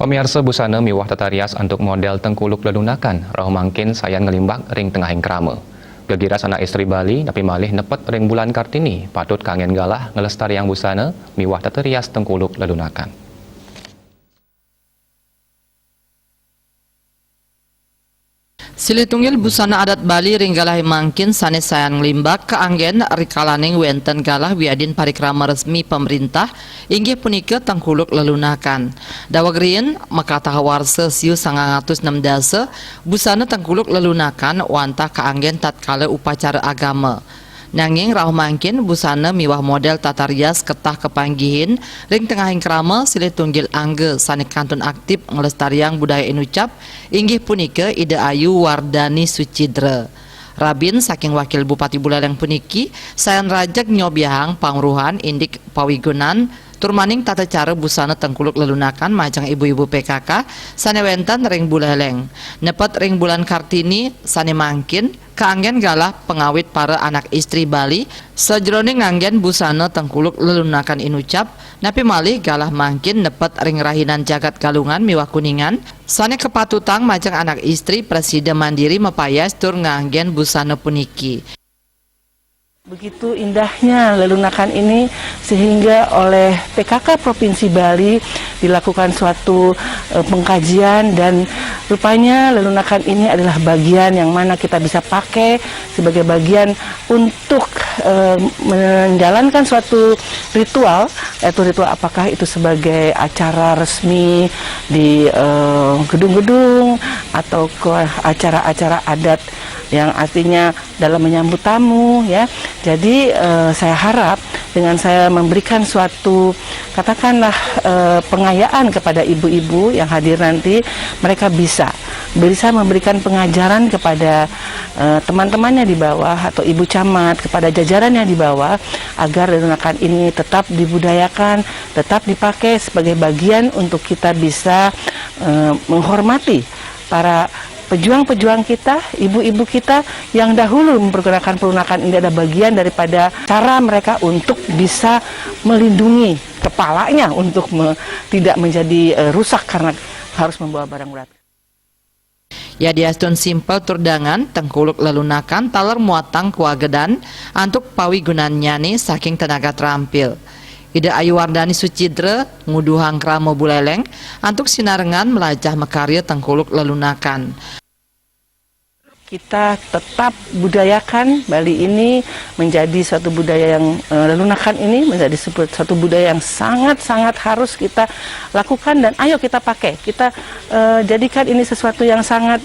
Pemirsa busana miwah tata rias untuk model tengkuluk lelunakan, rauh mangkin sayan ngelimbak ring tengahing krama. Gegiras anak istri Bali, tapi malih nepet ring bulan Kartini, patut kangen galah ngelestariang busana miwah tata rias tengkuluk lelunakan. Silih tunggil busana adat Bali ring galah mangkin sanes sayan ngelimbak keanggen rikalaning wenten galah wiadin parikrama resmi pemerintah inggih punika tengkuluk lelunakan. Dawagriin makatah warsa siu 906 dasa busana tengkuluk lelunakan wantah keanggen tatkala upacara agama. Nanging rauh mangkin busana miwah model tata rias ketah kepanggihin ring tengahing krama silih tunggil angge sane kantun aktif ngelestariang budaya inucap inggih punika Ida Ayu Wardani Sucidra. Rabin saking wakil Bupati Buleleng puniki sayan rajak nyobiahang pangruhan indik pawigunan turmaning tata cara busana tengkuluk lelunakan majang ibu-ibu PKK sane wenten ring Buleleng. Nepet ring bulan Kartini sane mangkin kaanggen galah pengawit para anak istri Bali sajroning nganggen busana tengkuluk lelunakan inucap napi malih galah mangkin nepet ring rahinan jagat galungan miwah kuningan sane kepatutang majang anak istri Presiden Mandiri mepayas tur nganggen busana puniki. Begitu indahnya lelunakan ini sehingga oleh PKK Provinsi Bali dilakukan suatu pengkajian dan rupanya lelunakan ini adalah bagian yang mana kita bisa pakai sebagai bagian untuk menjalankan suatu ritual, yaitu ritual apakah itu sebagai acara resmi di gedung-gedung atau ke acara-acara adat yang artinya dalam menyambut tamu ya. Jadi saya harap dengan saya memberikan suatu katakanlah pengayaan kepada ibu-ibu yang hadir nanti, mereka bisa memberikan pengajaran kepada teman-temannya di bawah atau ibu camat, kepada jajarannya di bawah agar lelunakan ini tetap dibudayakan, tetap dipakai sebagai bagian untuk kita bisa menghormati para pejuang-pejuang kita, ibu-ibu kita yang dahulu mempergunakan lelunakan ini adalah bagian daripada cara mereka untuk bisa melindungi kepalanya untuk tidak menjadi rusak karena harus membawa barang berat. Ya diastun simpel turdangan tengkuluk lelunakan taler muatang kuagedan antuk pawigunan nyani saking tenaga terampil. Ida Ayu Wardani Sucidra nguduhang krama Buleleng antuk sinarengan melajah mekarya tengkuluk lelunakan. Kita tetap budayakan Bali ini menjadi suatu budaya yang lelunakan ini menjadi suatu budaya yang sangat-sangat harus kita lakukan dan ayo kita pakai. Kita jadikan ini sesuatu yang sangat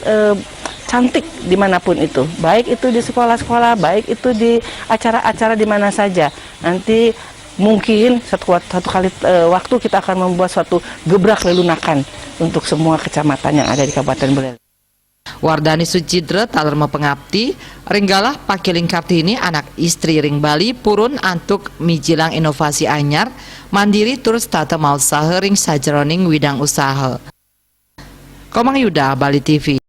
cantik dimanapun itu. Baik itu di sekolah-sekolah, baik itu di acara-acara di mana saja. Nanti mungkin satu kali waktu kita akan membuat suatu gebrak lelunakan untuk semua kecamatan yang ada di Kabupaten Buleleng. Wardani Sucidra taler mepengabdi ringgalah pakiling Kartini anak istri ring Bali purun antuk mijilang inovasi anyar mandiri terus tata mau usaha ring sajroning widang usaha. Komang Yuda, Bali TV.